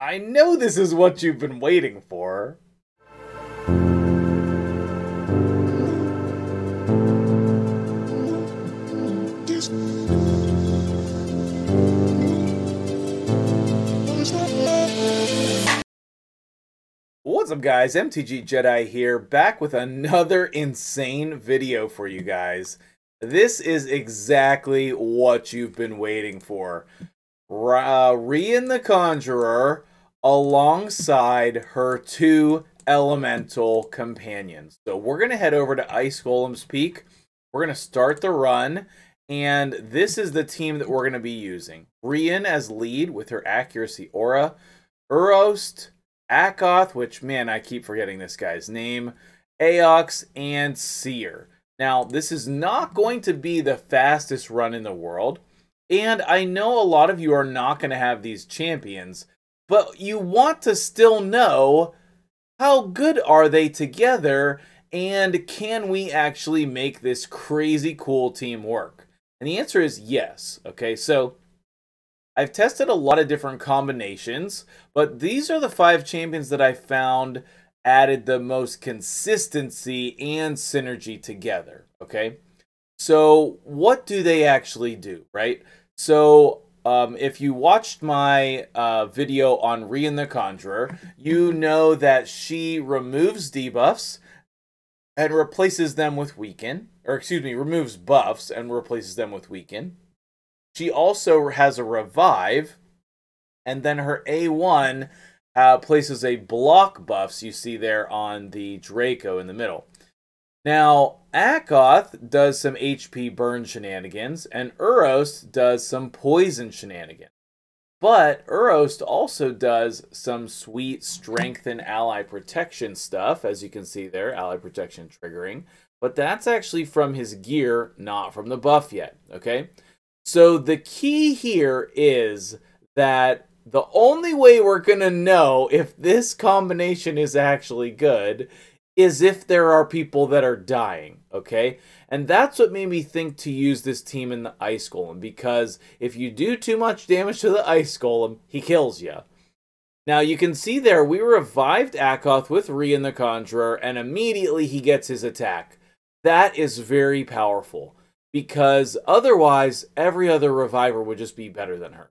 I know this is what you've been waiting for. What's up guys, MtgJedi here, back with another insane video for you guys. This is exactly what you've been waiting for. Rian the Conjurer alongside her two elemental companions. So we're going to head over to Ice Golem's Peak. We're going to start the run, and this is the team that we're going to be using. Rian as lead with her accuracy aura, Urost, Akoth, which, man, I keep forgetting this guy's name, Akoth, and Seared. Now, this is not going to be the fastest run in the world, and I know a lot of you are not going to have these champions, but you want to still know how good are they together, and can we actually make this crazy cool team work? And the answer is yes. Okay, so I've tested a lot of different combinations, but these are the 5 champions that I found added the most consistency and synergy together, okay? So what do they actually do, right? So if you watched my video on Rian the Conjurer, you know that she removes debuffs and replaces them with weaken, or excuse me, removes buffs and replaces them with weaken. She also has a revive, and then her A1 places a block buffs you see there on the Draco in the middle. Now, Akoth does some HP burn shenanigans, and Urost does some poison shenanigans. But Urost also does some sweet strength and ally protection stuff, as you can see there, ally protection triggering. But that's actually from his gear, not from the buff yet, okay? So the key here is that the only way we're going to know if this combination is actually good is if there are people that are dying, okay? And that's what made me think to use this team in the Ice Golem, because if you do too much damage to the Ice Golem, he kills you. Now you can see there, we revived Akoth with Rian the Conjurer, and immediately he gets his attack. That is very powerful, because otherwise every other reviver would just be better than her,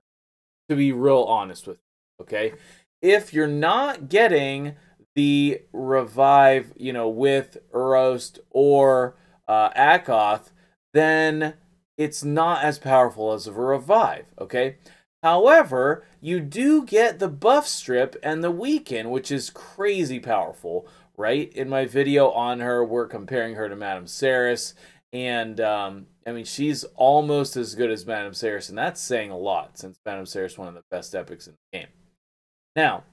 to be real honest with you, okay? If you're not getting the revive, you know, with Urost or Akoth, then it's not as powerful as a revive, okay? However, you do get the buff strip and the weaken, which is crazy powerful, right? In my video on her, we're comparing her to Madame Seared, and I mean, she's almost as good as Madame Seared, and that's saying a lot, since Madame Seared is one of the best epics in the game. Now,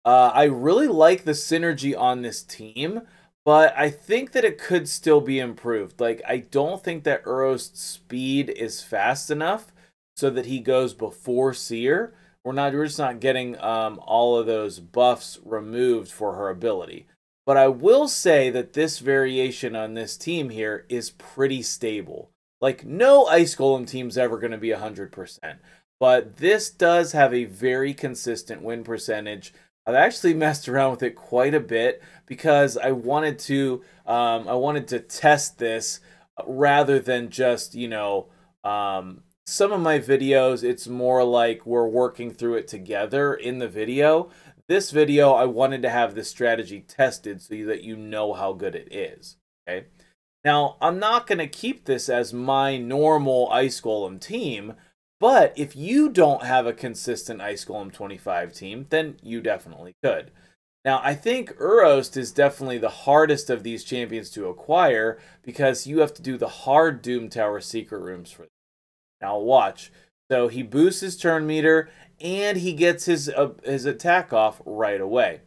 I really like the synergy on this team, but I think that it could still be improved. Like, I don't think that Urost's speed is fast enough so that he goes before Seared. We're just not getting all of those buffs removed for her ability. But I will say that this variation on this team here is pretty stable. Like, no Ice Golem team's ever going to be 100%. But this does have a very consistent win percentage. I've actually messed around with it quite a bit because I wanted to test this rather than just, you know, some of my videos, it's more like we're working through it together in the video. This video, I wanted to have this strategy tested so that you know how good it is, okay? Now, I'm not going to keep this as my normal Ice Golem team, but if you don't have a consistent Ice Golem 25 team, then you definitely could. Now, I think Urost is definitely the hardest of these champions to acquire because you have to do the hard Doom Tower secret rooms for them. Now, watch. So he boosts his turn meter, and he gets his attack off right away.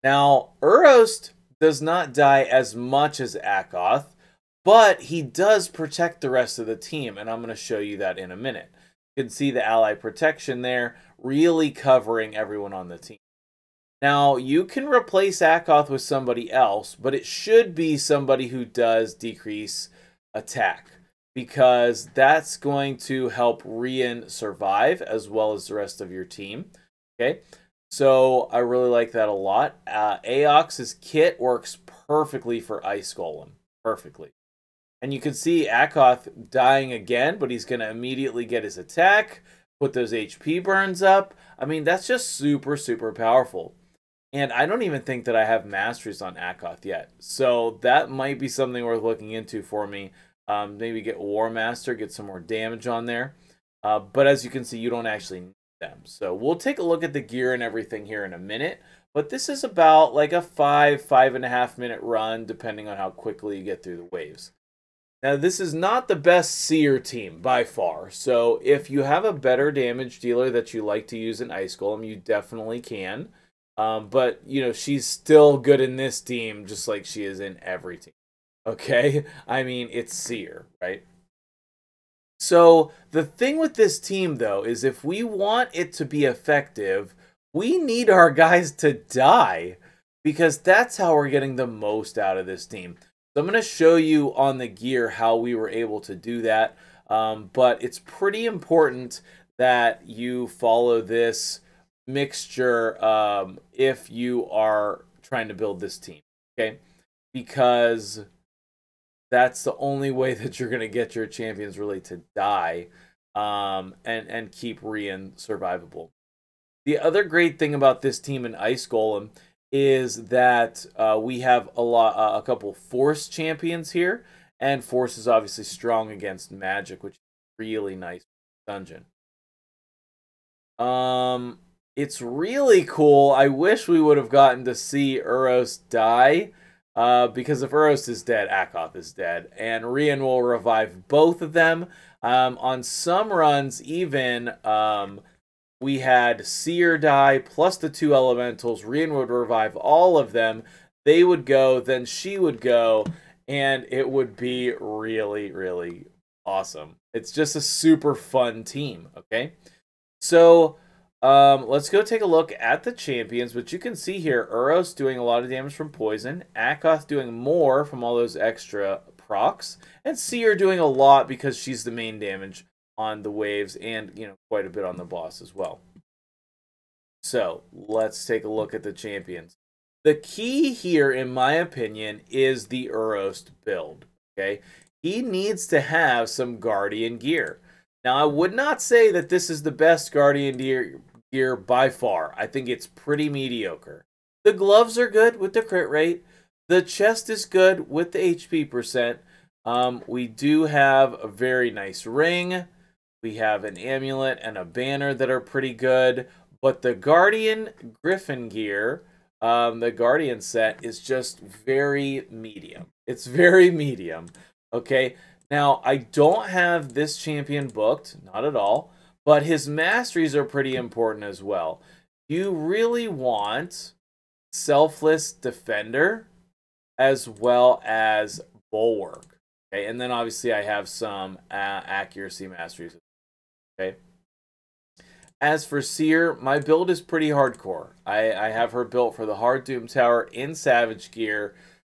Now, Urost does not die as much as Akoth, but he does protect the rest of the team, and I'm going to show you that in a minute. You can see the ally protection there, really covering everyone on the team. Now, you can replace Akoth with somebody else, but it should be somebody who does decrease attack. because that's going to help Rian survive as well as the rest of your team. Okay, so I really like that a lot. Aox's kit works perfectly for Ice Golem. Perfectly. And you can see Akoth dying again, but he's going to immediately get his attack, put those HP burns up. I mean, that's just super, super powerful. And I don't even think that I have masteries on Akoth yet. So that might be something worth looking into for me. Maybe get War Master, get some more damage on there. But as you can see, you don't actually need them. So we'll take a look at the gear and everything here in a minute. But this is about like a 5.5 minute run, depending on how quickly you get through the waves. Now, this is not the best Seer team by far. So if you have a better damage dealer that you like to use in Ice Golem, you definitely can. But, you know, she's still good in this team, just like she is in every team. Okay? I mean, it's Seer, right? So the thing with this team, though, is if we want it to be effective, we need our guys to die, because that's how we're getting the most out of this team. So I'm going to show you on the gear how we were able to do that. But it's pretty important that you follow this mixture if you are trying to build this team. Okay? Because that's the only way that you're going to get your champions really to die and keep Rian survivable. The other great thing about this team in Ice Golem is that we have a couple Force champions here, and Force is obviously strong against magic, which is really nice dungeon. It's really cool. I wish we would have gotten to see Urost die, because if Urost is dead, Akoth is dead, and Rian will revive both of them. On some runs, even we had Seer die plus the 2 elementals. Rian would revive all of them. They would go, then she would go, and it would be really, really awesome. It's just a super fun team, okay? So let's go take a look at the champions, which you can see here. Urost doing a lot of damage from poison. Akoth doing more from all those extra procs. And Seer doing a lot because she's the main damage on the waves and, you know, quite a bit on the boss as well. So let's take a look at the champions. The key here, in my opinion, is the Urost build. Okay, he needs to have some Guardian gear. Now, I would not say that this is the best Guardian gear by far. I think it's pretty mediocre. The gloves are good with the crit rate. The chest is good with the HP percent. We do have a very nice ring. We have an amulet and a banner that are pretty good. But the Guardian Griffin gear, the Guardian set, is just very medium. It's very medium. Okay, now I don't have this champion booked, not at all. But his masteries are pretty important as well. You really want Selfless Defender as well as Bulwark. Okay, and then obviously I have some accuracy masteries. Okay. As for Seer, my build is pretty hardcore. I have her built for the Hard Doom Tower in Savage gear.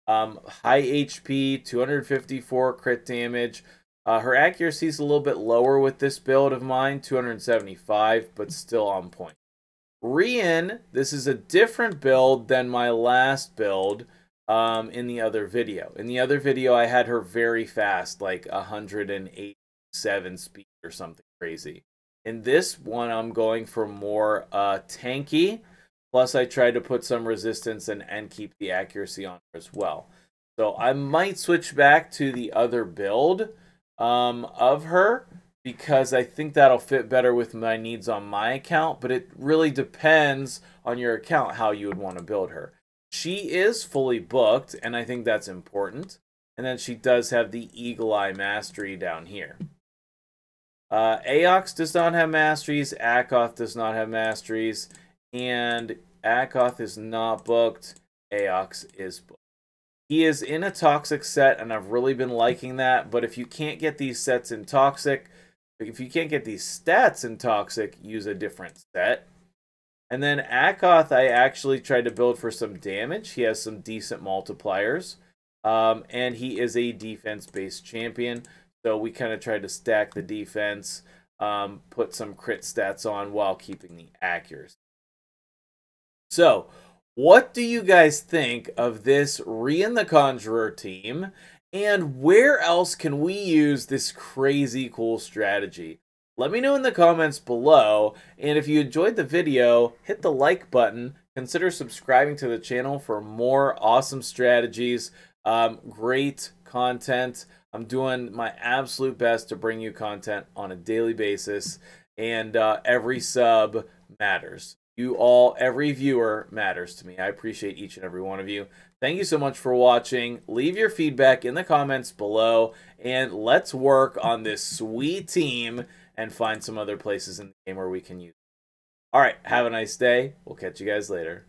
High HP, 254 crit damage. Her accuracy is a little bit lower with this build of mine, 275, but still on point. Rian, this is a different build than my last build in the other video. In the other video, I had her very fast, like 187 speed or something crazy. In this one, I'm going for more tanky. Plus, I tried to put some resistance and keep the accuracy on her as well. So I might switch back to the other build of her, because I think that'll fit better with my needs on my account. But it really depends on your account how you would want to build her. She is fully booked, and I think that's important. And then she does have the Eagle Eye Mastery down here. Aox does not have masteries. Akoth does not have masteries. And Akoth is not booked. Aox is booked. He is in a Toxic set, and I've really been liking that. But if you can't get these sets in Toxic, if you can't get these stats in Toxic, use a different set. And then Akoth, I actually tried to build for some damage. He has some decent multipliers. And he is a defense-based champion. So we kind of tried to stack the defense, put some crit stats on while keeping the accuracy. So, what do you guys think of this Rian the Conjurer team? And where else can we use this crazy cool strategy? Let me know in the comments below. And if you enjoyed the video, hit the like button. Consider subscribing to the channel for more awesome strategies, great content. I'm doing my absolute best to bring you content on a daily basis. And every sub matters. You all, every viewer matters to me. I appreciate each and every one of you. Thank you so much for watching. Leave your feedback in the comments below, and let's work on this sweet team and find some other places in the game where we can use it. All right, have a nice day. We'll catch you guys later.